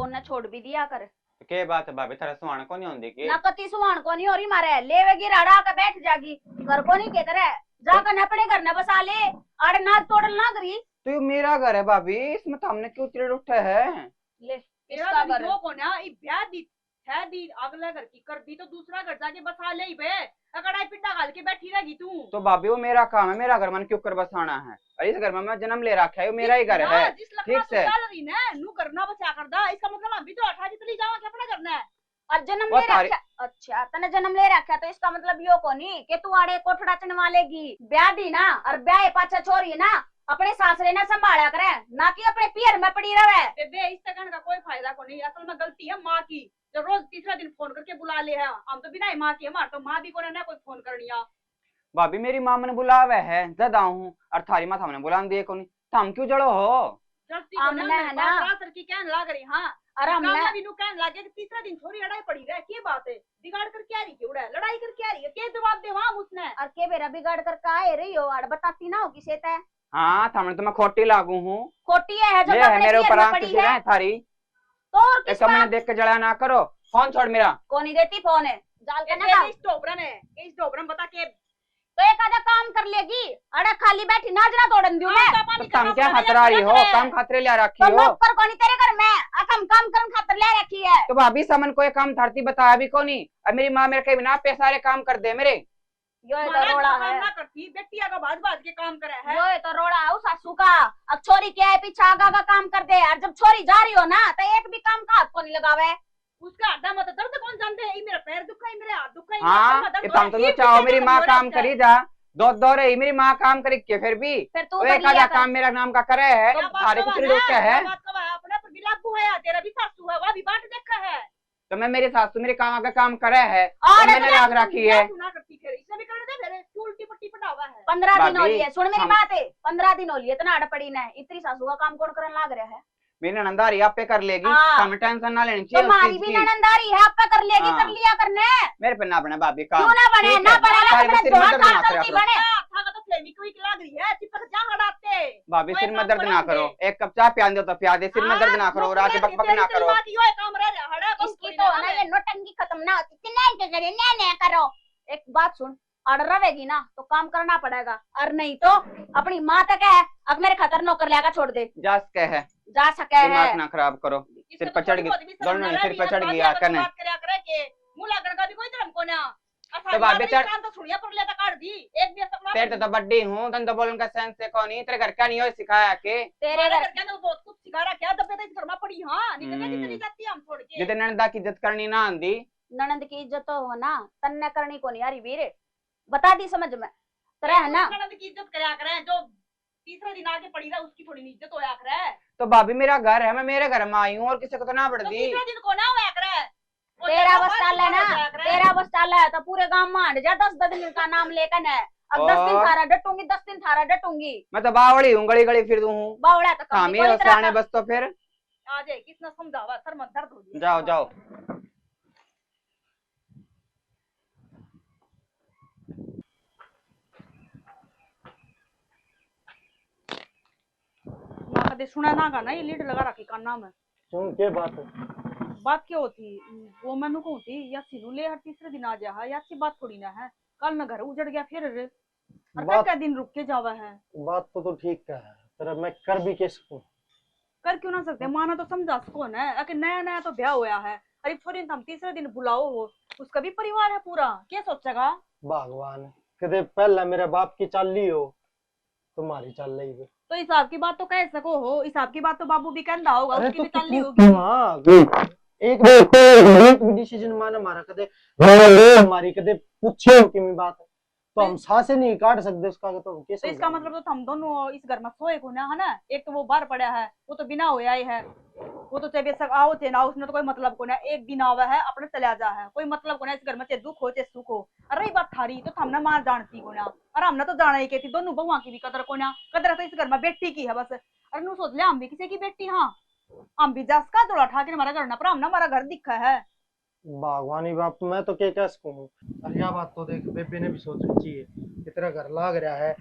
Phone ना छोड़ भी दिया कर। के बात है भाभी, थारा सुहान को नहीं होंदी की ना कति सुहान को नहीं हो रही मारे लेवेगी राड़ा के बैठ जागी घर को नहीं के करे जाकर अपने घर न बसा ले आड़ ना तोड़ ना करी। तो ये मेरा घर है भाभी, इसमें तो हमने क्यों चिड़ उठा है? ले इसका घर को ना ई ब्याह दी है दी अगला घर की कर दी तो दूसरा घर जाके बसा ले बे अगर आई पिंडा गाल के बैठी रहेगी तू। तो भाभी वो मेरा काम है, मेरा घर मन क्यों कर बसाना है? और इस घर में मैं जन्म ले रखा है, वो मेरा ही घर है। ठीक से नू करना बचा कर दा इसका मतलब हम भी तो 18 चली जावा क्या अपना करना है और जन्म ले रखा। अच्छा तने जन्म ले रखा तो इसका मतलब यो को नहीं कि तू आड़े कोठड़ा चनवा लेगी ब्याह दी ना और ब्याह पाछा छोरी ना अपने सासरे ने संभाला करे ना कि अपने पियर में पड़ी रहे। बेबे इस तरह का कोई फायदा को नहीं, असल में गलती है माँ की जो रोज तीसरा दिन फोन करके बुला ले है। हम तो बिना माँ की हमारे तो माँ भी को ना कोई फोन करनी है। भाभी मेरी माँ मैंने बुलावा है जद आऊँ और थारी माँ हमने बुला दिए को नहीं तो हम क्यों जड़ो हो? हमने है ना सर की कहने लग रही हाँ और हमने भी नु कहने लगे कि तीसरा दिन छोरी लड़ाई पड़ी रहे क्या बात है बिगाड़ कर क्या रही क्यों लड़ाई कर क्या रही है क्या जवाब दे वहां उसने और के बेरा बिगाड़ कर काहे रही हो और बताती ना हो किसे तय। हाँ थामने तो मैं खोटी लागू हूँ, खोटी है जो है मेरे ऊपर आंख पड़ी है थारी तो और किसका मैंने देख के जला ना करो। फोन छोड़ मेरा। कौन ही देती फोन है जाल के ना इस डोबरन है इस डोबरन बता के तो एक आधा काम कर लेगी अरे खाली बैठी नाजरा तोड़न दूं मैं तो तुम क्या खतरा रही हो? काम खातरे ले रखी तो हो? नौकर कोनी तेरे घर में हम काम करन खातर ले रखी है। तो भाभी समन कोई काम धरती बताया भी को नहीं और मेरी माँ मेरे के बिना पे सारे काम कर दे मेरे। यो तो रोड़ा है ना करती बेटिया का बाज बाज के काम करे है। यो तो रोड़ा है उस सासू का। अब छोरी क्या है पीछे आगा का काम कर दे और जब छोरी जा रही हो ना तो एक भी काम का हाथ को नहीं लगावे। उसका अड्डा मत दर्द कौन जानते है मेरा पैर दुखा है मेरे हाथ दुखा है। हाँ तुम तो चाहो मेरी माँ काम करी जा दो रही मेरी माँ काम करी के फिर तू एक आधा काम मेरा नाम का करे है सारे कुछ रोका है। अपना पर बिलाकू है तेरा भी सासू है वह भी बात देखा है तो मैं मेरी सासू मेरे काम आगे काम करे है और मैंने राख रखी है। उल्टी पट्टी पटावा है 15 दिन हो लिए सुन मेरी बात है 15 दिन हो लिए इतना अड़ पड़ी ना इतनी सासू का काम कौन करने लाग रहा है। मेरी ननंदारी आप पे कर लेगी हमें टेंशन ना लेनी चाहिए। तुम्हारी भी ननंदारी है आप पे कर लेगी कर लिया करने मेरे पे ना बने भाभी का क्यों ना बने ना बने भाभी सिर में दर्द ना करो एक कप चाय पिया दो तो पिया दे सिर में दर्द ना करो रात बक बक ना करो। इसकी तो ना ये नोटंकी खत्म ना होती करो। एक बात सुन अड़ रहेगी ना तो काम करना पड़ेगा और नहीं तो अपनी माँ तक है अब मेरे खतर नौकर लेगा छोड़ दे जा सके है जा सके है दिमाग ना खराब करो। सिर पर चढ़ गई दोनों सिर पर चढ़ गया करने तो भाभी तेरे तो बड्डी हूँ तन तो बोलन का सेंस से कौन तेरे घर का नहीं हो सिखाया के तेरे घर के तो बहुत कुछ सिखा रहा क्या दबे तो घर में पड़ी हां निकल जाती हम छोड़ के जितने नंदा की इज्जत करनी ना आंदी ननंद की इज्जत तो हो ना तन्ने करनी को नहीं यारी वीर बता दी समझ में तेरा है ना ननंद की इज्जत करया करे जो तीसरा दिन आके पड़ी रहा उसकी थोड़ी इज्जत होया करे। तो भाभी मेरा घर है मैं मेरे घर में आई हूँ और किसी को तो ना बढ़ दी तीसरा दिन को ना होया करे तेरा बस चाल है ना तेरा बस चाल है तो पूरे गांव में हट जा 10 दिन का नाम लेकर है अब 10 दिन थारा डटूंगी 10 दिन थारा डटूंगी मैं तो बावड़ी हूँ गली गली फिर हूँ बावड़ा तो काम ही साने बस तो फिर आ जाए किसने समझावा सर में दर्द हो जाओ जाओ ना कदे सुना ना गाना ये लीड लगा रखी का नाम है सुन के बात है बात क्या होती वो मैंने को होती या सिनू ले हर तीसरे दिन आ जा या अच्छी बात थोड़ी ना है कल न घर उजड़ गया फिर और क्या दिन रुक के जावा है बात तो ठीक है तेरा मैं कर भी के सकूं कर क्यों ना सकते माना तो समझा सको ना अगर नया नया तो ब्याह होया है अरे छोरी हम तीसरे दिन बुलाओ हो उसका भी परिवार है पूरा क्या सोचेगा भगवान कदे पहला मेरे बाप की चाल ली हो तुम्हारी चाल रही है तो हिसाब की बात तो कह सको हो हिसाब की बात तो बाबू भी कहता होगा उसकी भी चाल ली होगी एक डिसीजन माना हमारा कदे हमारी कदे पूछे हो कि मैं बात तो हम सांसें नहीं काट सकते उसका तो कैसे तो इसका मतलब तो हम दोनों इस घर में सोए को ना है ना एक तो वो बाहर पड़ा है वो तो बिना होया ही है वो तो चाहे बेशक आओ थे ना उसने तो कोई मतलब को ना एक दिन आवा है अपने चला जा है कोई मतलब को ना इस घर में चाहे दुख हो चाहे सुख हो अरे बात थारी तो हमने मार जानती को ना और हमने तो जाना ही कहती दोनों बहुआ की भी कदर को ना कदर तो इस घर में बेटी की है बस अरे नू सोच ले हम भी किसी की बेटी हाँ हम भी जस का जोड़ा ठा के हमारा घर ना पर हमने हमारा घर दिखा है बागवानी बाप मैं तो क्या कह सकूं। अरे यह बात तो देख बेबे ने भी सोचनी चाहिए कितना घर लाग रहा है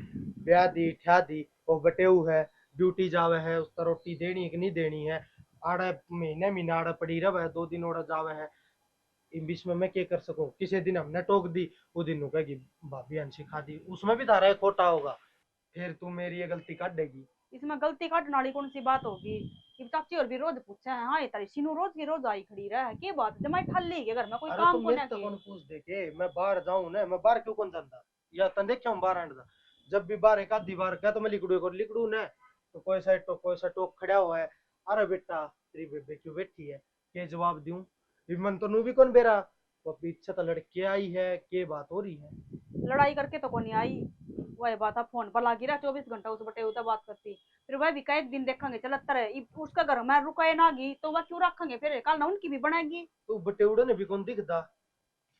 ब्याह दी ठा दी वो बटेऊ है ड्यूटी जावे है उसका रोटी देनी है कि नहीं देनी है आड़ा महीने महीना आड़ा पड़ी रहा है, 2 दिन ओड़ा जावे है। इन बीच में मैं क्या कर सकूं? किसी दिन हमने टोक दी, वो दिन कहेगी भाभी हंसी खा दी, उसमें भी तारा खोटा होगा, फिर तू मेरी ये गलती काट देगी। इसमें गलती काटने वाली कौन सी बात होगी? कि चाची और भी रोज पूछे हैं, हाँ ये तारी सीनू रोज की रोज आई खड़ी रहा है, क्या बात है? जमाई ठल ली के घर में कोई अरे काम तुम को मेरे ना तो के। कौन पूछ दे के मैं बाहर जाऊं ना, मैं बाहर क्यों कौन जाता या तंदे क्यों बाहर आंदा? जब भी बाहर एक आधी बार क्या तो मैं लिकड़ू ना, तो कोई सा टोक खड़ा हुआ है, अरे बेटा तेरी बेबे क्यों बैठी है, के जवाब दूं? मन तो नू भी कौन बेरा, वो पीछे तो लड़की आई है, के बात हो रही है? लड़ाई करके तो कोनी आई, वही बात है फोन पर लागी रहा 24 घंटा उस बटे उतर बात करती। फिर वह भी एक दिन देखेंगे चल है उसका घर में रुकाए ना गई तो वह क्यों रखेंगे? फिर कल ना उनकी भी बनाएगी। तू बटेउड़ा ने भी कौन दिखता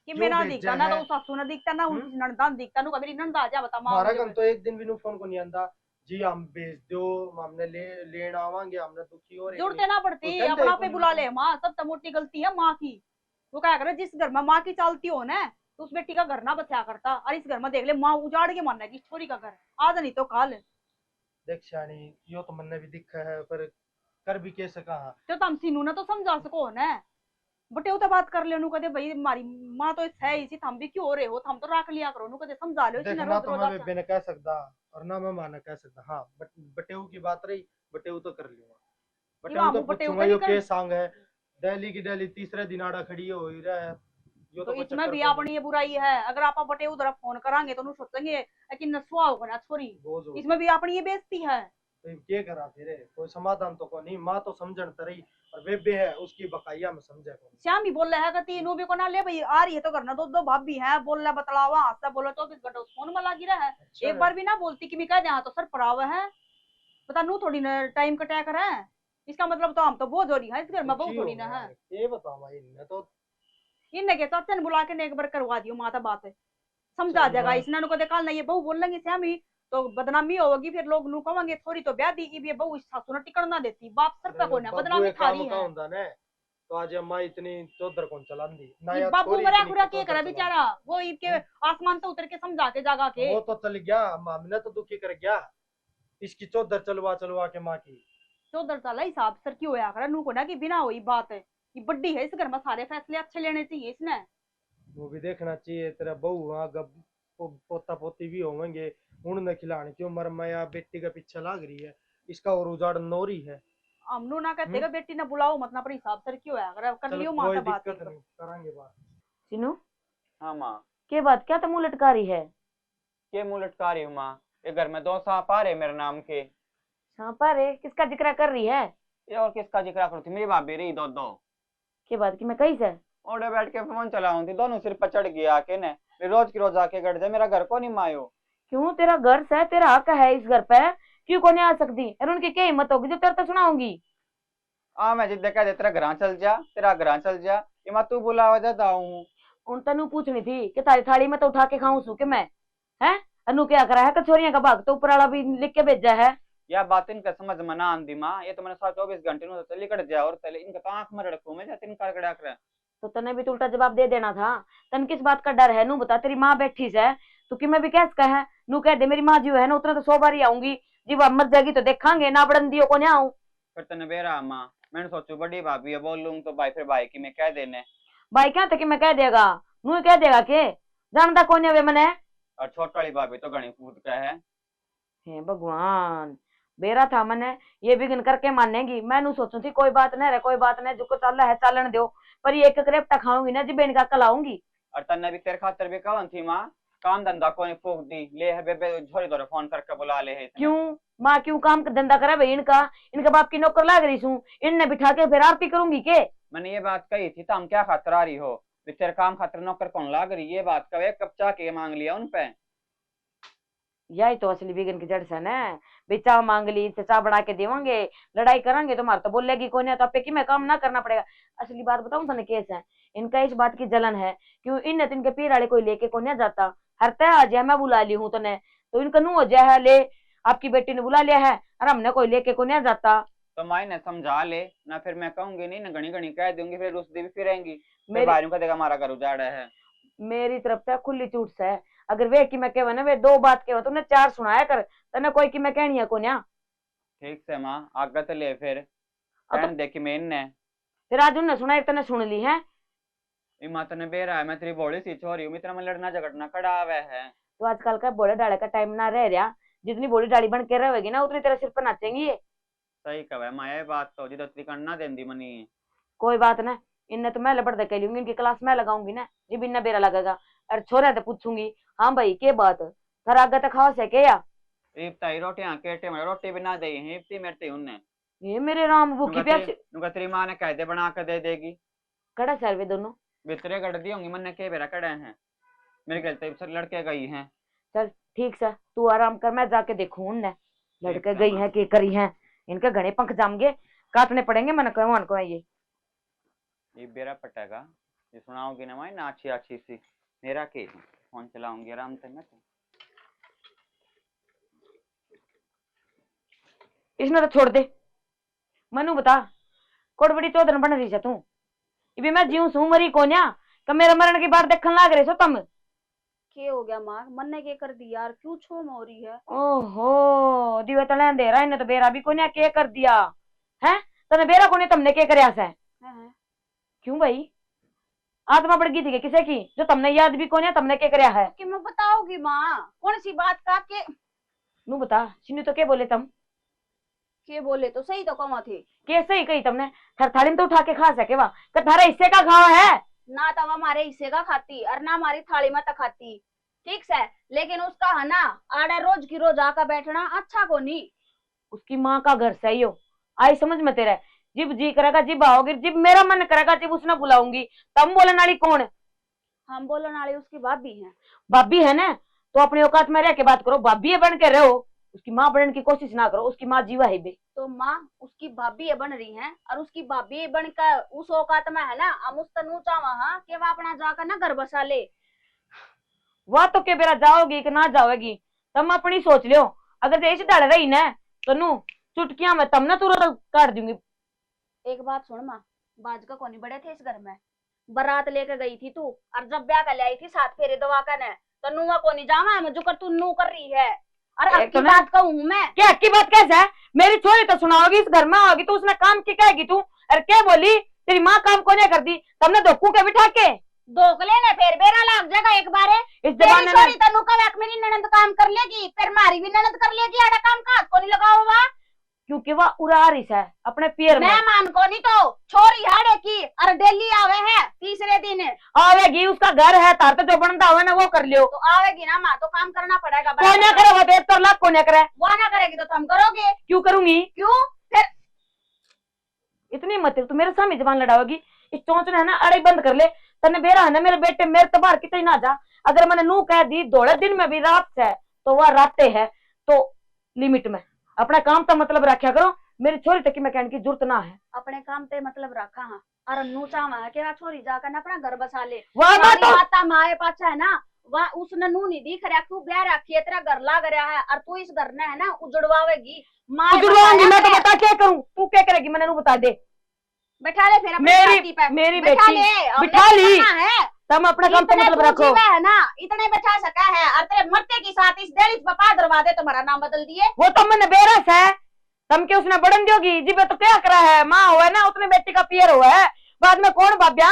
कि जो मेरा भेजा दिखता ना है। तो सासू ना दिखता ना उनकी ननदान दिखता नु मेरी नंदा आ जा बता मां हमारा मुझे कम तो एक दिन भी नु फोन को नहीं आंदा जी, हम भेज दो, हमने लेन आवांगे, हमने दुखी हो रहे जरूरत ना पड़ती, तो अपना पे कौन बुला नहीं। ले माँ, सब तो मोटी गलती है माँ की। वो क्या करे, जिस घर में माँ की चालती हो ना तो उस बेटी का घर ना बचा करता, और इस घर में देख ले माँ उजाड़ के मानना की छोरी का घर आज नहीं तो कल। देख शानी यो तो मन भी दिखा है, पर कर भी कैसे कहा। तो तुम सीनू ना तो समझा सको ना, बटे तो बात कर ले कदे भाई हमारी माँ तो है इसी, थम भी क्यों हो रहे हो, थम तो रख लिया करो कदे समझा लो देख इसी ना रोज तो रोज मैं आके। बेबे ने कह सकता और ना मैं माना कह सकता। हाँ बटेऊ की बात रही, बटेऊ तो कर लूंगा, बटेऊ मामू तो बटेऊ पूछूंगा का यो नहीं के कर। सांग है, डेली की डेली तीसरे दिन आड़ा खड़ी हो ही रहा है, यो तो तो कोई इसमें चक्कर भी को नहीं। अपनी ये बुराई है, अगर आप बटे उधर फोन करांगे तो सोचेंगे कि नसुआ होगा ना छोरी, रोज रोज इसमें भी अपनी ये बेइज्जती है। तो क्या करा फिर, कोई समाधान तो को नहीं। माँ तो समझन तरी और बेबे है उसकी बकाया में समझे को। श्याम भी बोल रहा है कि तीनों भी को ना ले भाई आ रही है तो करना, दो दो भाभी है बोल रहा बतलावा हंसता बोलो 24 घंटा उस फोन में लगी रहा है। अच्छा एक बार भी ना बोलती कि मैं कह दे तो सर पड़ावा है, पता नू थोड़ी ना टाइम कटा कर है, इसका मतलब तो हम तो बहुत जोरी है इस घर में, बहुत थोड़ी ना है। ये बताओ भाई ने तो इनने के चाचा ने बुला के ने एक बार करवा दियो माता बात है, समझा जाएगा इसने नु को देखा ना, ये बहू बोल लेंगे श्यामी तो बदनामी होगी, फिर लोग नू कहेंगे थोड़ी तो ब्याह दी ये बहू सासू ने टिकण ना देती, बाप सर पे कोई ना बदनामी थारी है। होता ने तो आज अम्मा इतनी चौधर कौन चलांदी ना, ये या बाबू छोरी मरा इतनी खुरा के चौधर करे चलांदी। बेचारा, वो इनके आसमान तो उतर के समझा के जागा के वो तो चल गया, हमने तो दुखी कर गया, इसकी चौधर चलवा चलवा के माँ की। चौधर साला हिसाब सर की होया करे नू को ना कि बिना हुई बात है, ये बड्डी है इस घर में, सारे फैसले अच्छे लेने चाहिए इसने। वो भी देखना चाहिए तेरा बहू वहाँ पोता पोती भी होंगे, उन्हें खिलाने की उम्र में या बेटी का पीछे लाग रही है, इसका और उजाड़ नौरी है। हमनू ना कहते कि बेटी ने बुलाओ मत ना, पर हिसाब सर की होया करे, कर चल लियो कोई माता बात। दिक्कत नहीं, करांगे बात। सिनू हाँ माँ। के बात क्या तो मुंह लटका रही है? के मुंह लटका रही हूँ माँ? ये घर में 2 सांप आ रहे मेरे नाम के। सांपा रे, किसका जिक्र कर रही है? ये और किसका जिक्र करूँ थी, मेरी भाभी रही दो के बात की मैं कही से ओडे बैठ के फोन चलाऊं थी, दोनों सिर पर चढ़ गया आके ने, फिर रोज की रोज आके गड़ जाए, मेरा घर को नहीं मायो। क्यों? तेरा घर से तेरा हक है इस घर पे, क्यों को नहीं आ सकती? और उनकी क्या हिम्मत होगी जो तेरे तो सुनाऊंगी? मैं जिद कह दे तेरा घर चल जा, तेरा घर चल जा, ये मैं तू बुलावा जाता हूँ। उन तनु पूछनी थी कि तारी थाली में तो उठा के खाऊं सू के मैं है? अनु क्या करा है? कचोरियां का भाग तो ऊपर वाला भी लिख के भेजा है। यह बात इनका समझ में ना आंदी माँ, ये तो मैंने 24 घंटे में चली कट जाए और तले इनका तो आंख में रखू मैं जाते इनका कड़ा कर। तो तने भी तो उल्टा जवाब दे देना था। तन किस बात का डर है? नू बता, तेरी माँ बैठी है तो कि मैं भी कैसे कहे? नू कह दे मेरी माँ जी है ना, उतना तो 100 बार ही आऊंगी, जी वह मर जाएगी तो देखांगे ना, बड़न दियो को नहीं आऊं। फिर तने बेरा माँ, मैंने सोचू बड़ी भाभी है बोल लूंग तो भाई फिर भाई की मैं कह देने। भाई क्या था कि मैं कह देगा? नू कह देगा के जानता कौन है वे मने? और छोट वाली भाभी तो घनी कूद का है। हे भगवान, बेरा था मने ये बिगन करके मानेगी। मैं नू सोचू थी कोई बात नहीं रे, कोई बात नहीं, जो चल रहा है चालन दो, पर ये एक करेपटा खाऊंगी ना जी बेन का कलाऊंगी। और तन्ने भी तेरे खातर भी कवन थी माँ, काम धंधा कोई फूक दी ले है बेबे झोरी दौरे फोन करके बुला ले है। क्यों माँ क्यों काम धंधा करा भाई? इनका बाप की नौकर लाग रही हूँ, इनने बिठा के फिर आरती करूंगी के? मैंने ये बात कही थी तो हम क्या खातर आ रही हो, तेरे काम खातर नौकर कौन लाग रही, ये बात का एक कप चाह के मांग लिया उन पे। यही तो असली बिगन की जड़ से न, बेचा मांग ली इनसे चाह बढ़ा के देवांगे, लड़ाई करेंगे तो मार तो बोलेगी कोई नहीं, तो आपे की मैं काम ना करना पड़ेगा। असली बात बताऊं तो केस है इनका, इस बात की जलन है क्यों इन इनके पीर वाले कोई लेके कोई नहीं जाता, हर तय आ जाए मैं बुला ली हूं तो इनका नू हो जाए ले आपकी बेटी ने बुला लिया है और हमने कोई लेके कोई नहीं जाता। तो माई ने समझा ले ना, फिर मैं कहूंगी नहीं ना, घनी घनी कह दूंगी, फिर उस दिन फिरेंगी बाहर का देगा हमारा घर उजाड़ा है। मेरी तरफ से खुली छूट से, अगर वे की मैं कहवा ना वे 2 बात कहवा तुमने 4 सुनाया कर, तने कोई की मैं कहनी है को ना। ठीक से माँ आगे तो ले फिर कहन देखी मैंने फिर आज उनने सुना, एक तने सुन ली है। माता ने बेरा है, मैं तेरी भोली सी छोरी हूँ, मित्र में लड़ना झगड़ना कड़ा हुआ है। तो आजकल का बोले डाले का टाइम ना रह रहा, जितनी बोली डाली बन के रहेगी ना उतनी तेरे सिर पर नाचेंगी ये। सही कहा माया, ये बात तो जिद करना देंदी मनी। कोई बात ना, इन्हें तो मैं लपट दे के लूंगी, इनकी क्लास मैं लगाऊंगी ना, जब इन्हें बेरा लगेगा। और छोरे तो पूछूंगी, हाँ भाई के बात थर आगे तक खाओ से के या इफ्तारी रोटियां केटे में रोटी बिना दे हैं इफ्ती मेरते उन्ने। ये मेरे राम भूखी प्यास नुका तेरी माँ ने कहते बना के दे देगी। कड़ा सर्वे दोनों बितरे गड़ दी होंगी, मन ने के बेरा कड़े हैं मेरे ख्याल से लड़के गई हैं। चल ठीक से तू आराम कर, मैं जाके देखूं उनने लड़के गई हैं के करी हैं। इनके घने पंख जामगे काटने पड़ेंगे, मन को ये बेरा पटेगा, ये सुनाओगी ना मैं अच्छी अच्छी सी मेरा के फोन चलाऊंगी आराम से मैं। इसने तो छोड़ दे। मनु बता कोट बड़ी चौधर बन रही है तू, इबे मैं जीव सू मरी कोन्या तो मेरे मरण की बात देखने लाग रहे सो तुम। के हो गया माँ, मन ने के कर दी यार, क्यों छो हो रही है? ओहो दिवे तो लेन दे रहा, इन्हें तो बेरा भी कोन्या के कर दिया है, तने बेरा कोने तुमने के करया से? क्यों भाई आत्मा बढ़ गई थी किसे की जो तुमने याद भी कोन्या तुमने के करया है? कि मैं बताओगी माँ, कौन सी बात का के नू बता सिन्नू तो के बोले तुम? के बोले तो सही तो कमा थे, कैसे ही कही तुमने? थर थाली में तो उठा के खा सके वाह, थारे हिस्से का खावा है ना तो हमारे हिस्से का खाती और ना हमारी थाली में तो खाती, ठीक से। लेकिन उसका है ना आड़े रोज की रोज आकर बैठना अच्छा को नहीं। उसकी माँ का घर सही हो, आई समझ में तेरा, जिब जी करेगा जिब आओगी, जिब मेरा मन करेगा जिब उसने बुलाऊंगी। तम बोलने वाली कौन? हम बोलने वाली उसकी भाभी है। भाभी है ना तो अपनी औकात में रह के बात करो, भाभी बन के रहो, उसकी माँ बनने की कोशिश ना करो, उसकी माँ जीवा है बे। तो माँ उसकी भाभी बन रही है और उसकी भाभी बनकर उस औकात में है ना, हम उस तनु चावा कि वह अपना जाकर ना घर बसा ले। वह तो के बेरा जाओगी कि ना जाओगी तुम अपनी सोच लियो, अगर जैसे डर रही ना तो नू चुटकियां में तम ना तुरंत काट दूंगी। एक बात सुन माँ, बाज का कोनी बड़े थे इस घर में, बारात लेकर गई थी तू और जब ब्याह कर ले आई थी साथ फेरे दवा कर ने, तो नूआ कोनी जावा मैं जो कर तू नू कर रही है। और अब की बात कहूँ मैं क्या की बात कैसे है? मेरी छोरी तो सुनाओगी, इस घर में आओगी तो उसने काम की कहेगी तू? अरे क्या बोली तेरी माँ काम को नहीं कर दी, तुमने धोखू के बिठा के धोख लेने फिर बेरा लाग जाएगा एक बारे। इस जमाने में तनु का मेरी ननद काम कर लेगी, फिर मारी भी ननद कर लेगी, आड़ा काम का हाथ को नहीं लगा हुआ क्योंकि वह उड़ा रही है अपने पियर में। मान को नहीं तो छोरी हाड़े की और डेली आवे है, तीसरे दिन आवेगी, उसका घर है, तार तो जो बनता हुआ ना वो कर लियो। तो आवेगी ना माँ, तो काम करना पड़ेगा। कौन ना करे वो तो लाख कौन ना करे, वो ना करेगी तो तुम करोगे। क्यों करूंगी? क्यों फिर इतनी मत तू मेरे सामने जबान लड़ाओगी, इस चोंच ने है ना अड़े बंद कर ले। तने बेरा है ना मेरे बेटे मेरे तबार कितनी ना जा, अगर मैंने नू कह दी दौड़े दिन में भी रात है तो वह राते है, तो लिमिट में अपना काम तो मतलब रखा करो। मेरी छोरी तक की मैं कहने की जरूरत ना है, अपने काम ते मतलब रखा हाँ, और नू चावा कि वह छोरी जाकर ना अपना घर बसा ले। वह माता माए पाछा है ना, वह उसने नू नहीं दिख रहा, तू ब्याह रखी है, तेरा घर लाग रहा है और तू इस घर ने है ना उजड़वावेगी। उजड़वाऊंगी मैं तो बता क्या करूं, तू क्या करेगी मैंने नू बता दे। बैठा ले फिर मेरी बेटी बिठा ली, तुम अपना काम तो मतलब रखो है ना, इतने बैठा सका है और तेरे मरते के साथ इस डेली पपा दरवाजे तुम्हारा नाम बदल दिए। वो तो मैंने बेरस है तम के उसने बढ़न दोगी जी तो क्या करा है, माँ हुआ है ना उतने बेटी का पियर हुआ है, बाद में कौन बाब्या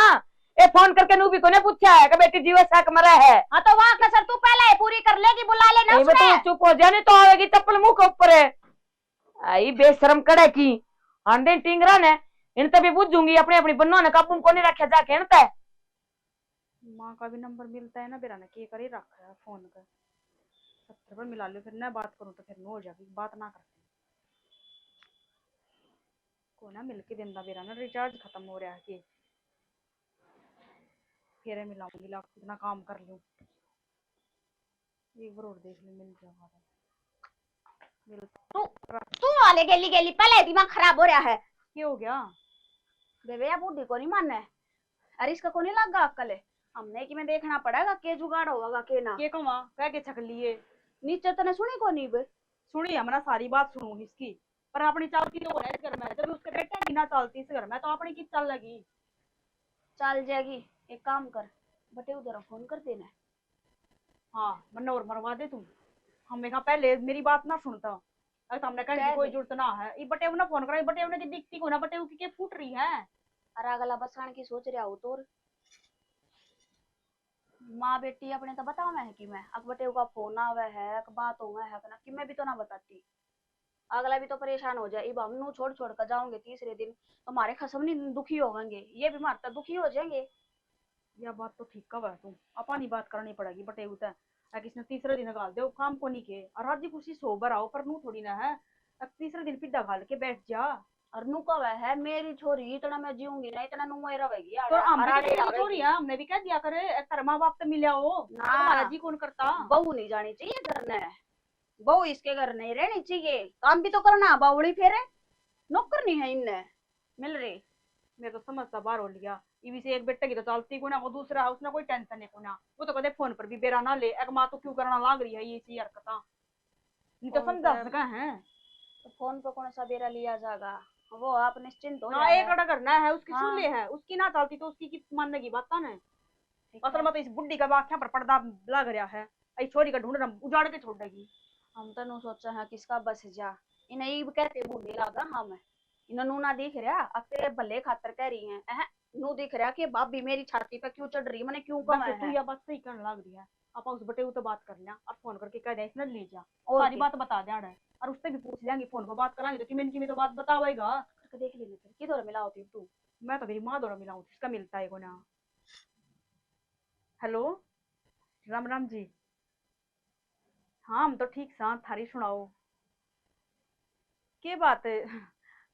ए फोन करके नू भी कोने पूछा है कि बेटी जीव शक मरा है। हाँ तो वहाँ कसर तू पहले पूरी कर लेगी, बुला लेना उसने। चुप हो जाने तो आएगी चप्पल मुंह के ऊपर है। आई बेशरम कड़े की आंडे टिंगरा ने इन तभी पूछूंगी अपने अपनी बन्नों ने काबू को नहीं रखा जाके है। माँ का भी नंबर मिलता है ना बेरा ने के कर ही रखा है फोन का, 70 पर मिला लो, फिर ना बात करूँ तो फिर नो हो जाएगी, बात ना करते को ना मिलके दिंदा बेरा ना रिचार्ज खत्म हो रहा है कि फिर मिलाऊंगी, लाख कितना काम कर लूं, एक बार और देख ले मिल जाएगा। तू वाले गेली गेली पहले दिमाग खराब हो रहा है। क्या हो गया बेबे या बूढ़ी को नहीं मानना है, अरे इसका को नहीं लगा अक्कल है, हमने कि मैं देखना पड़ेगा के जुगाड़ होगा के ना। के कमा कह के छक लिए नीचे तने सुनी को नहीं बे? सुनी हमारा सारी बात सुनू इसकी, पर अपनी चलती तो है इस घर में, जब उसके बेटे की ना चलती इस घर में तो अपनी की चल लगी। चल जाएगी, एक काम कर बटे उधर फोन कर देना। हाँ मरना और मरवा दे तुम, हमें कहा पहले मेरी बात ना सुनता, अरे हमने कहने की कह कोई दे। जरूरत ना है। ये बटे ना फोन करा, बटे की दिखती को ना, बटे की फूट रही है। अरे अगला बसाण की सोच रहा हूँ तो माँ बेटी अपने तो बताओ मैं कि मैं अकबटे का फोन आवे है अक बात हो है ना कि मैं भी तो ना बताती। अगला भी तो परेशान हो जाए। अब हम नू छोड़ छोड़ कर जाओगे तीसरे दिन तो हमारे खसम नहीं दुखी होंगे, ये भी मारता दुखी हो जाएंगे। यह बात तो ठीक कब है तुम, अपनी बात करनी पड़ेगी बटे उतर। किसने तीसरे दिन गाल दे काम को नहीं के, और राजी खुशी सोबर आओ पर नू थोड़ी ना है। तीसरे दिन पिड्डा घाल के बैठ जा। और नू कब है मेरी छोरी इतना मैं जीऊंगी ना इतना नू रहेगी। तो हम भी तो तेरी छोरी है, हमने भी कह दिया करे तेरे माँ बाप तो मिला हो, ना। हमारा जी कौन करता। बहू नहीं जानी चाहिए घर में, बहू इसके घर नहीं रहनी चाहिए, काम भी तो करना बावड़ी फेरे नौकर नहीं है इनने मिल रही। मैं तो समझता बाहर हो लिया, इवी से एक बेटे की तो चलती को ना, वो दूसरा है उसने कोई टेंशन नहीं को ना। वो तो कहते फोन पर भी बेरा ना ले, एक माँ तो क्यों करना लाग रही है ये सी हरकता, नहीं तो फोन समझा पर- सका है तो फोन पर कौन सा बेरा लिया जाएगा, वो आप निश्चिंत हो ना। जाए। एक अड़ा करना है उसकी हाँ। सुन ले है, उसकी ना चलती तो उसकी की मानने की बात था ना। ठीक असल है। में तो इस बुड्ढी का वाक्या पर पर्दा लग रहा है, आई छोरी का ढूंढना उजाड़ के छोड़ देगी। हम तो नू सोचा है किसका बस जा इन्हें ये कहते बूढ़ी लागा हम इन्हें नू ना दिख रहा अब तेरे भले खातर कह रही है नू दिख रहा कि बाप भी मेरी छाती पे क्यों चढ़ रही मैंने क्यों कम वैसे तू है। यह बात सही करने लग रही है, आप उस बटे तो बात कर लिया और फोन करके कह दे इसने ले जा, और सारी क्या? बात बता दे आड़े, और उससे भी पूछ लेंगे फोन पर बात कराएंगे तो कि तो बात बतावेगा। करके देख लेने फिर किधर मिला होती तू। मैं तो मेरी माँ द्वारा मिला हूँ, इसका मिलता है को ना। हेलो राम राम जी। हाँ हम तो ठीक सा, थारी सुनाओ के बात है।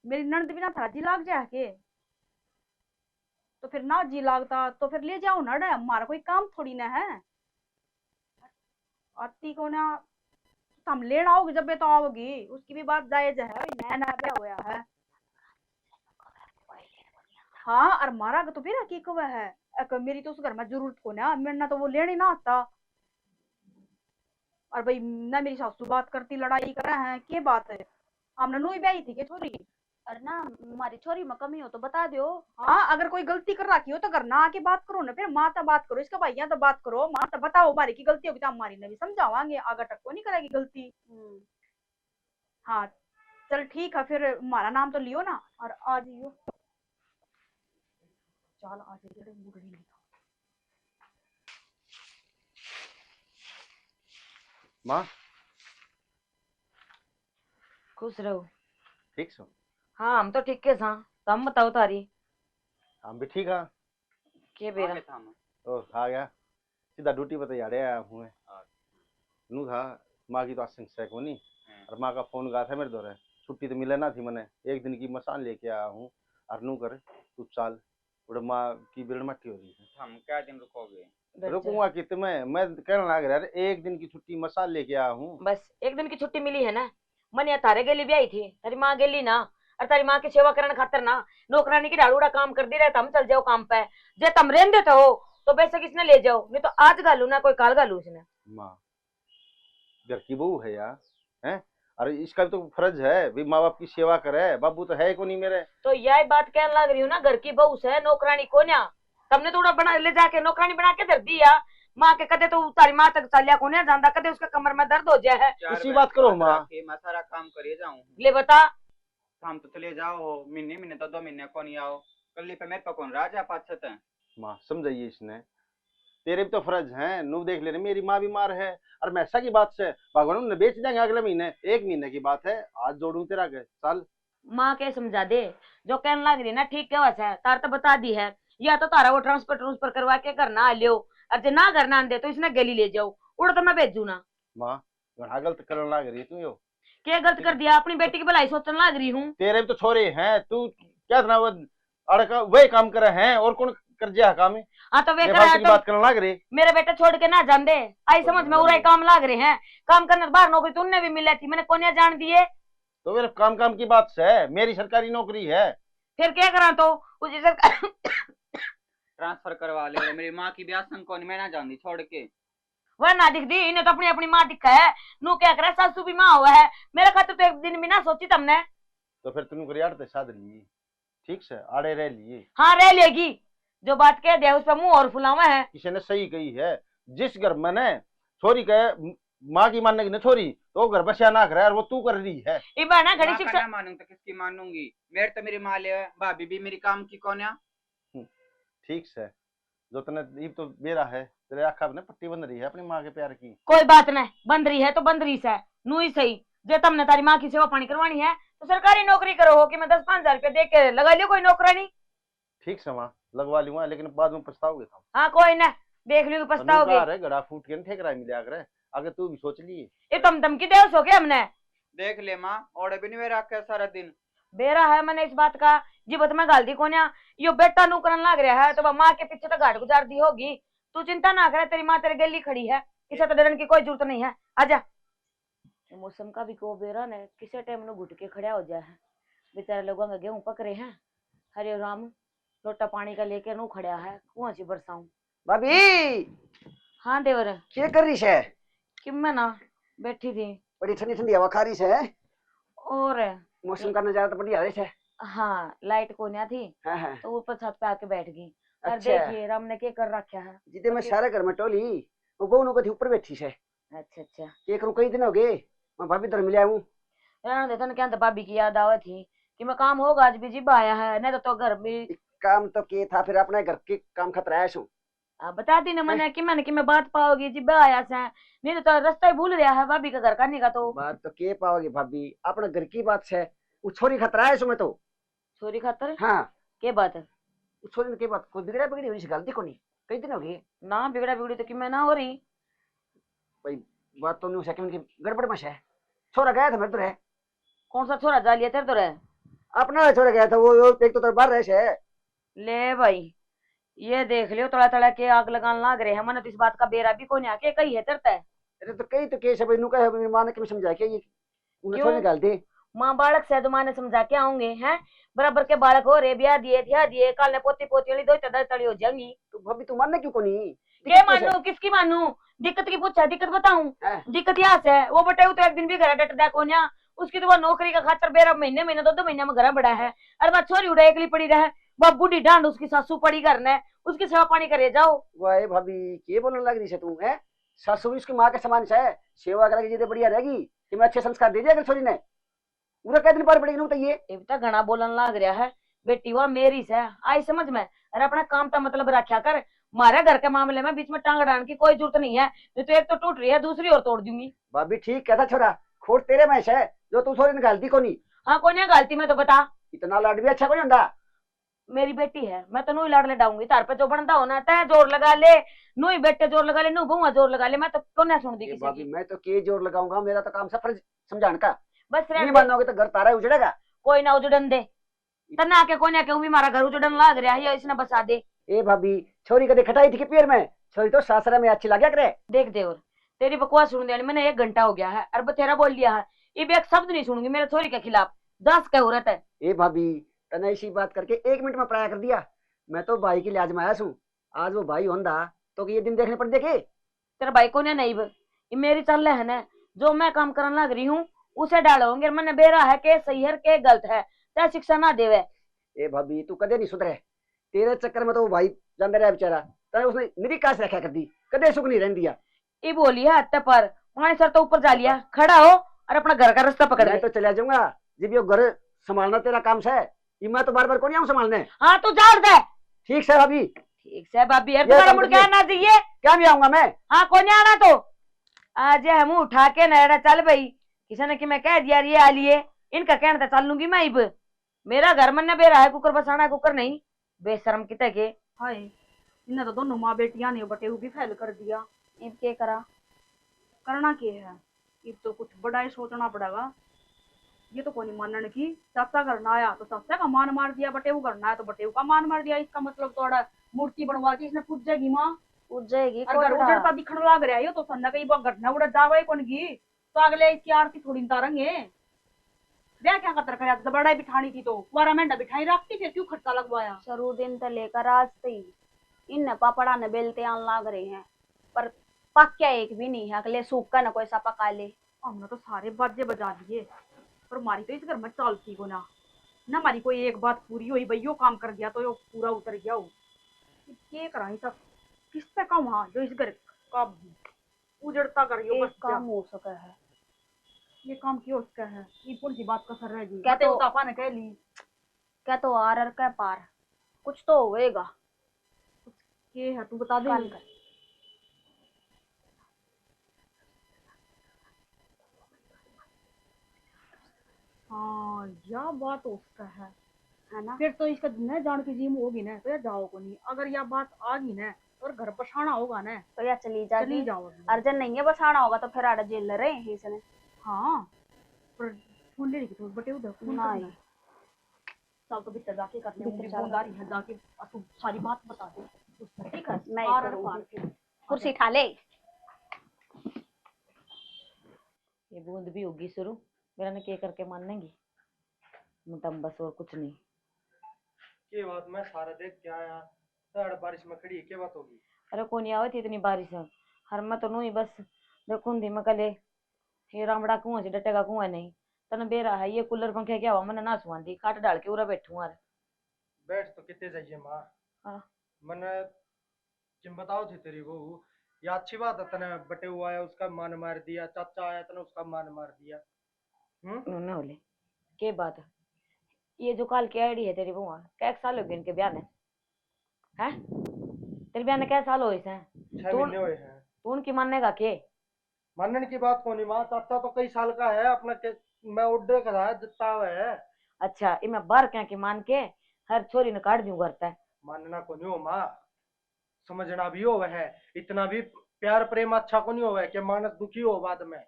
मेरी ननद बिना था जी लाग जाए के, तो फिर ना जी लागता तो फिर ले जाओ ना, हमारा कोई काम थोड़ी ना है। आती को ना हम लेना आओगे जब भी तो आओगी, उसकी भी बात जायज है, नया नया ब्याह होया है। हाँ और मारा तो फिर की कब है, मेरी तो उस घर में जरूरत को ना, मेरे ना तो वो लेने ना आता। और भाई ना मेरी सासू बात करती लड़ाई कर रहे हैं, के बात है हमने नू ही ब्याही थी के छोरी। अरे ना हमारी छोरी में कमी हो तो बता दो। हाँ अगर कोई गलती कर रखी हो तो करना आके बात करो ना, फिर माँ तो बात करो, इसका भैया तो बात करो, माँ तो बताओ हमारी की गलती होगी तो हमारी ने भी समझावांगे, आगे तक को नहीं करेगी गलती। हाँ चल ठीक है, फिर हमारा नाम तो लियो ना और आ जाइयो। चल आ जाइए। माँ खुश रहो। ठीक सो? हाँ हम तो ठीक के सा, तुम बताओ तारी हम भी ठीक है। के बेरा ओ आ गया सीधा ड्यूटी पर तैयार आया हूँ। नू था माँ की तो आसिंग से को नहीं, और माँ का फोन गया था मेरे दौरे, छुट्टी तो मिले ना थी मैंने, एक दिन की मसान लेके आया हूँ। और नू कर तू चाल उड़े माँ की बिरड़ मट्टी हो रही है। हम क्या दिन रुकोगे? रुकूंगा कि तुम्हें, मैं कहने लग रहा है एक दिन की छुट्टी मसान लेके आया हूँ। बस एक दिन की छुट्टी मिली है ना, मन या तारे गेली भी आई थी, तारी माँ गेली ना, और तारी माँ की सेवा करने खातर ना नौकरानी की डाड़ूड़ा काम कर दी रहे, हम चल जाओ काम पे, जे तुम रेन देते हो तो बेशक इसने ले जाओ, नहीं तो आज गालू ना कोई काल गालू इसने। माँ घर की बहू है यार, हैं? अरे इसका भी तो फर्ज है भी माँ बाप की सेवा करे, बाबू तो है को नहीं मेरे। तो यही बात कहने लग रही हूँ ना, घर की बहू से नौकरानी को ना, तुमने तो बना ले जाके नौकरानी बना के धर दिया। माँ के कदे तो तारी माँ तक चलिया को नहीं जानता, कदे उसके कमर में दर्द हो जाए है। उसी बात करो माँ। मैं सारा काम करिए जाऊँ। ले बता हम तो चले जाओ महीने महीने तो 2 महीने कौन ही आओ, कल पे मेरे पे कौन राजा पाँच छत है। माँ समझाइए इसने, तेरे भी तो फर्ज है, नू देख ले मेरी माँ बीमार है, और मैं ऐसा की बात से भगवान ने बेच देंगे अगले महीने, 1 महीने की बात है, आज जोड़ू तेरा के साल। माँ के समझा दे, जो कहने लग रही ना ठीक है, वैसा है तार तो बता दी है, या तो तारा वो ट्रांसफर करवा के करना आ लियो, और जो ना करना दे तो इसने गली ले जाओ, उड़ तो मैं भेजू ना। माँ घना गलत करने लग रही है तू, यो क्या गलत कर दिया, अपनी बेटी की भलाई सोचने लग रही हूँ। तेरे भी तो छोरे हैं, तू क्या था वो अड़का वही काम करे हैं, और कौन कर दिया काम है? हाँ तो वे बेफालतू करे की तो बात करने लग रही। मेरे बेटे छोड़ के ना जान दे, आई समझ में उरा काम लाग रहे हैं, काम करने बाहर नौकरी तो उन्हें भी मिली थी, मैंने कोनिया जान दिए। तो मेरे काम काम की बात से, मेरी सरकारी नौकरी है। फिर क्या करा तो उसी ट्रांसफर करवा ले, मेरी माँ की ब्याह संग कौन मैं ना जानती छोड़ के। वह ना दिख दी, इन्हें तो अपनी अपनी माँ दिखा है, नू क्या करे सासू भी माँ हुआ है, मेरे खाते तो एक दिन भी ना सोची तुमने। तो फिर तुम करियाड़ते साध लिए, ठीक से आड़े रह लिए। हाँ रह लेगी, जो बात कह दिया उस पर मुंह और फुलावा है। किसी ने सही कही है, जिस घर में ने छोरी कहे माँ की मानने की न छोरी, तो घर बसिया ना करे और वो तू कर रही है। ये बना घड़ी माँ का शिक्षा ना मानूं तो किसकी मानूंगी? मेरे तो मेरी माँ ले भाभी भी मेरी काम की कौन है? ठीक से जो तने ये तो बेरा है तेरे आँखा में पट्टी बन रही है अपनी माँ के प्यार की। कोई बात नहीं, बंद रही है तो बंद रही है, नू ही सही। जे तुमने तारी माँ की सेवा पानी करवानी है तो सरकारी नौकरी करो हो कि मैं 10-5 हजार रुपया दे के लगा लियो कोई नौकरानी। ठीक से माँ लगवा लूंगा लेकिन बाद में पछताओगे तुम। हाँ कोई ना, देख लियो पछताओगे। अरे गड़ा फूट के ठेक रहा मिला करे आगे तू भी सोच लिए। ये तुम की देव सो के हमने देख ले माँ, ओढ़े भी नहीं मेरा रखा सारा दिन। बेरा है मैंने इस बात का जी बत मैं गाल दी कोन्या यो बेटा नू करन लग रहा है तो माँ के पीछे तो घाट गुजार दी होगी। तू चिंता ना करे, तेरी माँ तेरे गली खड़ी है, इसे तो डरन की कोई जरूरत नहीं है। आजा। मौसम का भी को बेरा ने किसे टाइम नु घुट के खड़ा हो जाए है, बेचारे लोगों का गेहूं पक रहे हैं। हरे राम लोटा पानी का लेके नू खड़ा है, कुआं से बरसाऊं। भाभी हाँ देवर क्या कर रही है? कि मैं ना बैठी थी बड़ी ठंडी ठंडी हवा खा रही है। और मौसम का नजारा तो बढ़िया है। हाँ लाइट कोन्या थी हाँ हाँ। तो ऊपर छत पे आके बैठ गई। और अच्छा। देखिए राम ने क्या कर रखा है। जिते मैं सारे घर में टोली वो बहू कभी ऊपर बैठी है। अच्छा अच्छा ये करूँ कई दिन हो गए मैं भाभी तरह मिला हूँ। रहने देता ना, क्या तो भाभी की याद आवा थी कि मैं काम होगा आज भी जिब आया है, नहीं तो घर में काम तो के था फिर अपने घर के काम खतरा है। बता दी ना मैंने कि मैं बात पाओगी जिब आया से, नहीं तो रास्ता ही भूल रहा है भाभी का घर करने का। तो बात तो के पाओगे भाभी, अपने घर की बात है। वो छोरी खतरा है इसमें तो। छोरी खातर हाँ के बात है? वो छोरी की बात कोई बिगड़ा बिगड़ी हुई गलती को नहीं, कई दिन हो गए ना बिगड़ा बिगड़ी तो कि मैं ना हो रही भाई। बात तो नहीं हो सके उनकी गड़बड़ में है। छोरा गया था मेरे तो है। कौन सा छोरा जा लिया तेरे तो रहे? अपना छोरा गया था वो एक तो बाहर रहे है। ले भाई ये देख लियो तड़ा तड़ा के आग लगाने लग रहे हैं। मैंने तो इस बात का बेरा भी कोई आके कही है तेरता है। अरे तो कई तो केस है भाई, नुका है मेरी माँ ने क्यों समझा के ये उन्हें छोड़ निकाल दे। माँ बालक से माँ ने समझा के आऊंगे हैं, बराबर के बालक हो रहे, ब्याह दिए काल ने पोती पोती वाली दो तड़ी हो जाएंगी। तो भाभी तू मानना क्यों को नहीं? के मानू किसकी मानू? दिक्कत की पूछा, दिक्कत बताऊं? दिक्कत यहाँ से वो बटे तो एक दिन भी घर डट दे कोन्या, उसकी तो वो नौकरी का खातर बेरा महीने महीने 2-2 महीने में घर बड़ा है। अरे बात छोरी उड़ा एकली पड़ी रहे, वो बूढ़ी डांड उसकी सासू पड़ी करने, उसकी सेवा पानी करे जाओ। वाह भाभी के बोलने लग रही है तू है? सासू भी उसकी माँ के समान है, सेवा करेगी जितने बढ़िया रहेगी कि मैं अच्छे संस्कार दे दिया छोरी ने। पूरा कै दिन पार पड़ेगी नू बताइए। ये तो घना बोलन लग रहा है, बेटी वो मेरी से आई समझ में। अरे अपना काम का मतलब रखा कर, हमारे घर के मामले में बीच में टांग डालने की कोई जरूरत नहीं है। तो एक तो टूट रही है दूसरी और तोड़ दूंगी। भाभी ठीक कहता छोरा, खोट तेरे में है जो तू छोरी निकालती को नहीं। हाँ कौन है गलती में तो बता। इतना लाड भी अच्छा कोई होता। मेरी बेटी है, मैं तो नू ही लाड ले डाऊंगी। तार पे जो बनता होना तय जोर लगा ले, नू ही बेटे जोर लगा ले, नू बहुआ जोर लगा ले, मैं तो कौन सुन दी किसी भाभी की। मैं तो के जोर लगाऊंगा, मेरा तो काम सफर समझाने का। बस नहीं मानोगे तो घर तारा उजड़ेगा। कोई ना उजड़न दे, तना के कोने के भी मारा घर उजड़न लग रहा है, इसने बसा दे। ए भाभी छोरी कदे खटाई थी कि पैर में? छोरी तो सासरा में अच्छी लगे करे। देख देवर तेरी बकवास सुन देनी मैंने 1 घंटा हो गया है, अरे बतेरा बोल लिया है, ये भी एक शब्द नहीं सुनूंगी मेरे छोरी के खिलाफ। 10 का औरत है। ए भाभी तने ऐसी बात करके 1 मिनट में पराया कर दिया। मैं तो भाई की लिहाज में आया हूँ, आज वो भाई होंदा तो ये दिन देखने पड़ देखे। तेरा भाई को नहीं ये मेरी चल है ना, जो मैं काम करने लग रही हूँ उसे डालोगे। मैंने बेरा है के सही है के गलत है, तय शिक्षा ना देवे। ए भाभी तू कदे नहीं सुधरे, तेरे चक्कर में तो वो भाई जान रहा बेचारा, तने उसने निरी काश रखा कर दी, कदे सुख नहीं रहने दिया। ये बोली है हत्या पर पानी सर तो ऊपर जा लिया, खड़ा हो और अपना घर का रास्ता पकड़ मैं ले। तो चला जाऊंगा जब ये घर संभालना तेरा काम है, ये मैं तो बार बार को नहीं आऊँ संभालने। हाँ तू जार दे। ठीक है भाभी। ठीक है भाभी, यार तुम्हारा मुड़ के आना चाहिए। क्या भी आऊंगा मैं। हाँ कौन आना तो आज हम उठा के नहरा चल भाई, किसी ने कि मैं कह दिया ये आलिए, इनका कहना था चल लूंगी मैं। इब मेरा घर मन ने बेरा है, कुकर बसाना कुकर नहीं, बेशरम किते के। हाय इन्हें तो दोनों माँ बेटियां ने बटे भी फैल कर दिया। इब के करा करना क्या है, इब तो कुछ बड़ा ही सोचना पड़ेगा। ये तो कोई मानने की, चाचा करना आया तो चाचा का मान मार दिया, बटेऊ करना है तो बटेऊ का मान मार दिया। इसका मतलब थोड़ा मूर्ति बनवा दी इसने, पूज जाएगी माँ, पूज जाएगी। और घर उजड़ता दिखने लग रहा है। ये तो सन्ना कहीं घटना उड़ा जावे कौन की, तो अगले इसकी आरती थोड़ी उतारेंगे। क्या क्या कतर कर बड़ा बिठानी थी तो 12 महीना बिठाई रखती, फिर क्यों खर्चा लगवाया। शुरू दिन से लेकर आज तक इन पापड़ा ने बेलते आन लाग रहे हैं, पर पक्या एक भी नहीं है। अगले सूख का न कोई सा पका ले। हमने तो सारे बाजे बजा दिए, पर हमारी तो इस घर में चलती को ना हमारी कोई एक बात पूरी हुई भाई, यो काम कर दिया तो यो पूरा उतर गया हो। ये कराई सब किस पे का वहाँ जो इस घर का उजड़ता कर यो एक बस काम हो सका है, ये काम क्यों उसका है, ये कौन सी बात कसर रहेगी। क्या बटे तो- वो तो अपन ने कह ली। क्या तो आर और क्या पार, कुछ तो होएगा। ये है तू बता दे। कान कर। हाँ यह बात तो उसका है ना। फिर तो इसका न जान की जिम होगी ना तो यार जाओ को नहीं। अगर यह बात आ गई ना और घर पछाना होगा ना तो या चली चली जागी। जाओ। अर्जन नहीं है बस आना होगा तो फिर आड़ा जेल रहे हैं इसने। हाँ पर फोन ले लेगी तो बटे उधर फोन नहीं। करना। चल तो भीतर जाके कर ले, भीतर मुझे चल। बोलदारी है जाके और तू सारी बात बता दे उसको, ठीक है। नहीं और करूंगी। पार के। कुर्सी उठा ले। ये बूंद भी होगी शुरू, मेरा ने के करके मानेंगी मुतम, बस और कुछ नहीं। के बात मैं सारा देख के आया, तड़ बारिश में खड़ी है, के बात होगी। अरे कौन आवे थी इतनी बारिश है, हर में तो नहीं बस देखूं दी मकले ये रामड़ा कुआं से डटेगा कुआं नहीं। तन बेरा है ये कूलर पंखे क्या हुआ मैंने ना सुवांदी काट डाल के उरा बैठू यार। बैठ तो कितने जाइए माँ। हाँ। मैंने जिम बताओ थी तेरी बहू, ये अच्छी बात है, तने बटे हुआ है उसका मान मार दिया, चाचा आया तने उसका मान मार दिया। उन्होंने बोले के बात है, ये जो काल की आईडी है तेरी बुआ क्या एक साल हो गए इनके ब्याह ने हैं? तेरे ब्याह ने क्या साल हो इसे 6 महीने हुए हैं। तू उनकी मानेगा के? मानने की बात कौन है माँ, चाचा तो कई साल का है अपना के, मैं उड्डे का है जितना है। अच्छा ये मैं बाहर क्या के मान के हर छोरी ने काट दूं करता है। मानना को नहीं हो माँ, समझना भी हो है, इतना भी प्यार प्रेम अच्छा को नहीं हो कि मानस दुखी हो बाद में।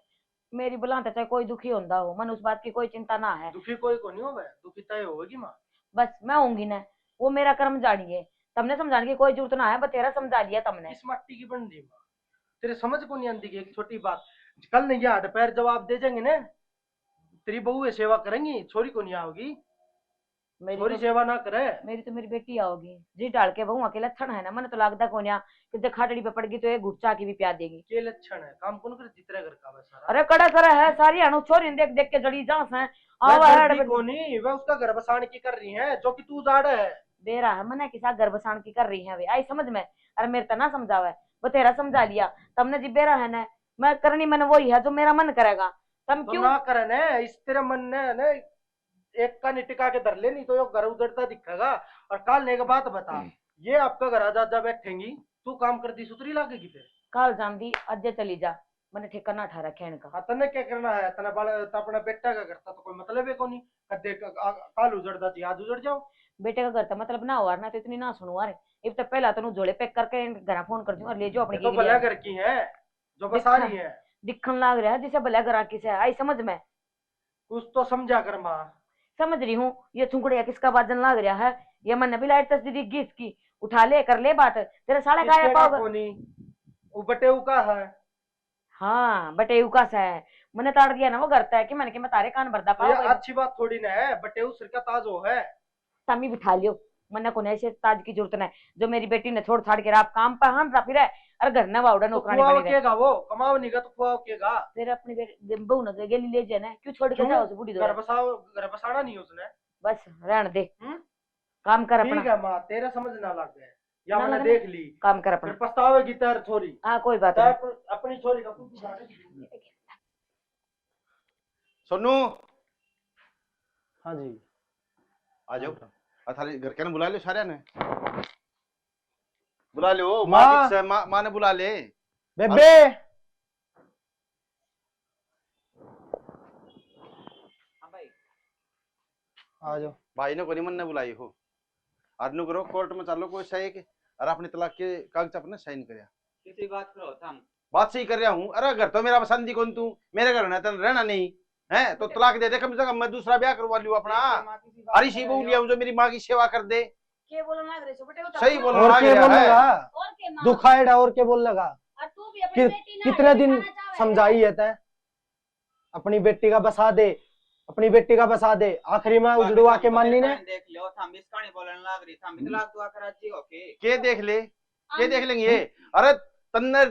मेरी बुलाते चाहे कोई दुखी होता हो मन उस बात की कोई चिंता ना है। दुखी कोई को नहीं हो, दुखी तय होगी माँ। बस मैं होंगी ना, वो मेरा कर्म जानिए, तुमने समझाने की कोई जरूरत ना है, बतेरा समझा लिया तुमने। इस मट्टी की बन दी माँ, तेरे समझ को नहीं आती कि एक छोटी बात कल नहीं हाथ पैर जवाब दे जाएंगे ना, तेरी बहू है सेवा करेंगी, छोरी को नहीं आओगी। छोरी सेवा ना करे मेरी तो मेरी बेटी आओगी जी डाल के बहुआ के लक्षण है ना, मन तो लगता को कि जब खाटड़ी पे पड़ गई तो ये गुच्चा की भी प्यार देगी। के लक्षण है, काम कौन करे जितने घर का सारा। अरे कड़ा करा है सारी अनु छोरी देख देख के जड़ी जांस है कोनी वह उसका घर बसाने की कर रही है जो कि तू जाड़ है। बेरा है मना किसा घर बसाण की कर रही है वे आई समझ में। अरे मेरे तो ना समझावे वो तेरा समझा लिया तुमने जी बेरा है ना, मैं करनी मैंने वही है जो मेरा मन करेगा। तुम तो क्यों ना करे न, इस तेरे मन ने न एक का टिका के धर ले, नहीं तो यो घर उधरता दिखेगा। और काल ने एक बात बता, ये आपका घर आजा बैठेंगी तू काम कर दी सुतरी लागेगी फिर। काल जान दी अजय चली जा, मैंने ठिकाना ठा रखा है इनका। हाँ तने क्या करना है, तना बाल अपना बेटा का करता तो कोई मतलब है को नहीं, कदे काल उजड़ता थी आज उजड़ जाओ। बेटे का घर था मतलब ना हुआ ना तो इतनी ना सुनो अरे अब तो पहला तो जोड़े पैक करके घर फोन कर दूं और ले जाओ अपनी तो भला घर की है जो बसा रही है, दिखन लाग रहा है जिसे भला घर की से आई समझ में। कुछ तो समझा कर माँ। समझ रही हूँ ये छुंकड़िया किसका बाजन लाग रहा है, ये मन भी लाइट तस्दीरी गीस की उठा ले कर ले बात तेरे साले का है पाओ वो बटे का है। हाँ बटे का सा है मैंने ताड़ दिया ना वो करता है कि मैंने कि मैं तारे कान भरदा तो ये पाओ अच्छी बात थोड़ी ना है, बटे सिर का ताज हो है। तमी बिठा लियो मन्ना को ऐसे ताज की जरूरत नहीं जो मेरी बेटी ने छोड़ छाड़ के आप काम पर हां फिर और घर न वाउडा नौकरानी बनी रहे। वो कमाओ नहीं का तो खुआओ केगा फिर अपनी बहू ने गेली ले जाना क्यों छोड़ के जाओ उस बूढ़ी घर बसाओ, घर बसाना नहीं उसने, बस रहने दे काम कर अपना। ठीक है माँ तेरा समझ ना लग गए या ना मैंने लगे। देख ली काम कर अपना फिर पछतावेगी तेरी छोरी। हाँ कोई बात नहीं। अपनी छोरी का कुछ सोनू हाँ जी आ जाओ, थारे घर के ने बुला लो, सारे ने बुला लो, माँ। माँ ने बुला ले बेबे। आ जाओ भाई ने कोनी मन ने बुलाई हो आदमी करो कोर्ट में चलो कोई सही के और अपने तलाक के कागज अपने साइन कर किसी बात करो थम बात सही कर रहा हूँ। अरे घर तो मेरा पसंद ही कौन तू मेरे घर में रहना नहीं है तो तलाक दे दे, कम से कम मैं दूसरा ब्याह करवा लूँ अपना। अरे सी बहू लिया जो मेरी माँ की सेवा कर दे। के बोलना लग रहे सो बेटे को सही बोलना और लग के रहा बोल है। लगा और के मां दुखाएड़ा और के बोल लगा। और तू भी अपनी बेटी ना कितने दिन समझाई है तै, अपनी बेटी का बसा दे, अपनी बेटी का बसा दे, आखिरी में उजड़वा के माननी ने देख लो थम इस कहानी बोलने लग रही थम तलाक दुआ करा जी ओके के देख ले के देख लेंगे। अरे तन्ने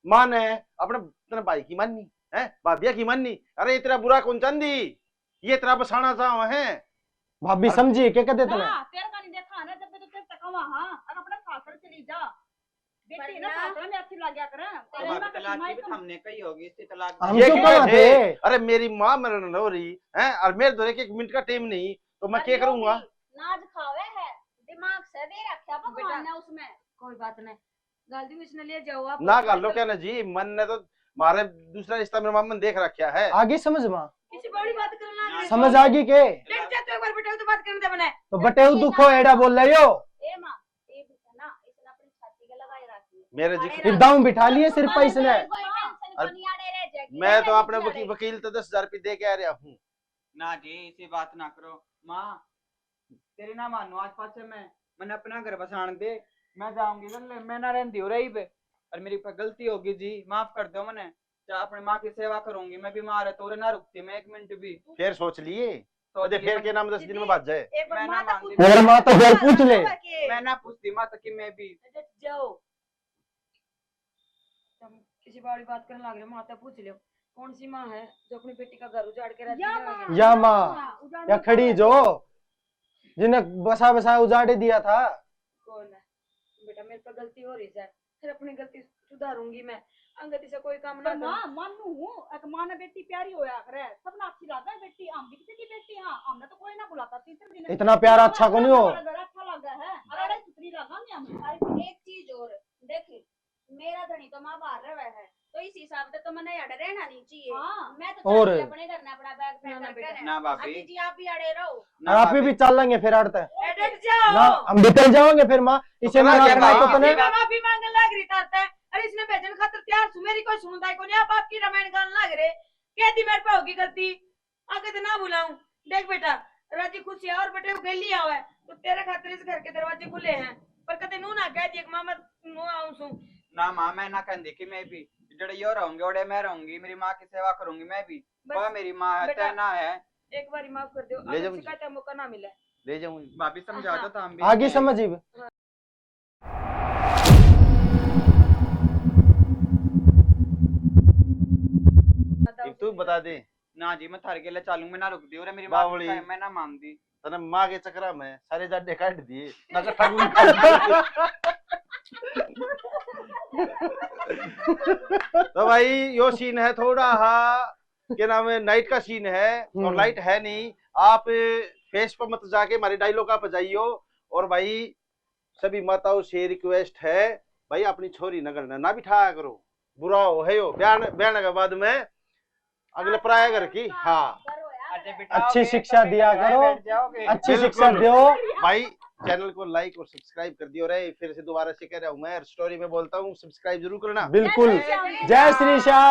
मान है अपने तेरे भाई की माननी है, भाभिया की माननी। अरे इतना बुरा कौन चांदी, ये तेरा बसाना चाह है। भाभी समझी क्या कहते तने तेरे का नहीं देखा ना जब भी तो तेरे तक वहां और अपना सासर चली जा बेटी ना खातरा में अच्छी लग गया करे तो भाभी तलाक की भी हमने कही होगी, इससे तलाक हम ये क्यों कहे कमाते? थे, अरे मेरी माँ मरण हो रही है और मेरे दो एक मिनट का टाइम नहीं, तो मैं क्या करूंगा? नाज खावे है, दिमाग से दे रखा भगवान ने उसमें। कोई बात नहीं, गलती में इसने ले जाओ आप ना कर लो क्या ना जी, मन ने तो मारे दूसरा रिश्ता मेरे मामा ने देख रखा है। आगे समझ माँ, किसी बड़ी बात करना है समझ आगे के लेट जा तो एक बार बेटा तो बात करने दे बने तो बटे दुखो एडा बोल रही हो। ए माँ, ये भी है ना, इसने अपनी छाती के लगाए रखी है। मेरे जी फिर दाम बिठा लिए सिर्फ पैसे ने। कोई टेंशन को नहीं आड़े रह जाएगी। मैं तो अपने वकील तो 10,000 रुपये दे के आ रहा हूँ। ना जी, इसी बात ना करो माँ, तेरी ना मानो आज पास से मैंने अपना घर बसाण दे, मैं जाऊंगी गले, मैं ना रहती हो रही पे, और मेरी पर गलती होगी जी, माफ कर दो मैंने। चाहे अपनी माँ की सेवा करूंगी, मैं बीमार है तो ना रुकती मैं एक मिनट भी। फिर सोच लिए तो तो फिर के नाम 10 दिन में बात जाए। एक बार मैं ना माता मानती। पूछ और माँ तो फिर पूछ ले। मैं ना पूछती माँ तक कि मैं भी जाओ तुम किसी बड़ी बात करने लग रहे हो, माता पूछ लो कौन सी माँ है जो अपनी बेटी का घर उजाड़ के रहती है? या माँ या खड़ी जो जिन्हें बसा बसा उजाड़े दिया था। कौन है बेटा? मेरे पर गलती हो रही है, फिर अपनी गलती सुधारूंगी मैं, अंगति से कोई काम ना पर करूं। माँ मानू हूँ एक माँ ने बेटी प्यारी होया करे, सबने अच्छी लगा बेटी, हम भी किसी की बेटी, हाँ हमने तो कोई ना बुलाता तीसरे दिन इतना प्यारा अच्छा को नहीं हो। अच्छा लगा है, अरे सुतरी लगा नहीं हमें। और एक चीज और देखी, मेरा धनी तो माँ बाहर रहा है, तो इस हिसाब से तो मैंने अड़े रहना नहीं चाहिए। हाँ। मैं तो और? चली अपने घर ना अपना बैग पैक ना करके रहना। ना भाभी, आंटी जी आप भी अड़े रहो। ना और आप भाभी। भी चल लेंगे फिर अड़ते एडिट जाओ ना, हम निकल जाओगे फिर माँ इसे तो ना क्या करना तो भाई? तने मैं माफी मांगने लग रही था, अरे इसने भेजन खातर तैयार सु, मेरी कोई सुनता है कोनी, आप आपकी रामायण गाने लग रहे, कहती मेरे पे होगी गलती, आगे तो ना बुलाऊं। देख बेटा राजी खुशी है, और बेटे वो गली आवे तो तेरे खातिर इस घर के दरवाजे खुले हैं, पर कते नू ना कह दी मामा नू आऊं सु। ना माँ, मैं ना कहती कि मैं भी जड़े यो रहूंगी ओड़े मैं रहूंगी, मेरी माँ की सेवा करूंगी मैं भी। बस वह मेरी माँ है बेटा, चाहे ना है। एक बार माफ कर दो, ले अगर जाऊं शिकायत का मौका ना मिले। ले जाऊँ। भाभी समझा दो तो हम भी आगे समझी। एक तू बता दे, ना जी, मैं थारे के लिए चालू, मैं ना रुक दी और मेरी माँ बावली। मैं ना मानती। तने माँ के चक्रा में सारे जाडे काट दिए ना का ठग भी। तो भाई यो सीन है थोड़ा क्या नाम है, नाइट का सीन है और लाइट है नहीं। आप फेस पर मत जाके हमारे डायलॉग आप जाइयो। और भाई सभी माताओं से रिक्वेस्ट है, भाई अपनी छोरी न करना ना बिठाया करो, बुरा हो है यो बयान बयान के बाद में अगले पराया घर की। हाँ अच्छी शिक्षा दिया करो, अच्छी शिक्षा दो। भाई चैनल को लाइक और सब्सक्राइब कर दियो रे, फिर से दोबारा से कह रहा हूँ मैं, स्टोरी में बोलता हूँ सब्सक्राइब जरूर करना। बिल्कुल। जय श्री श्याम।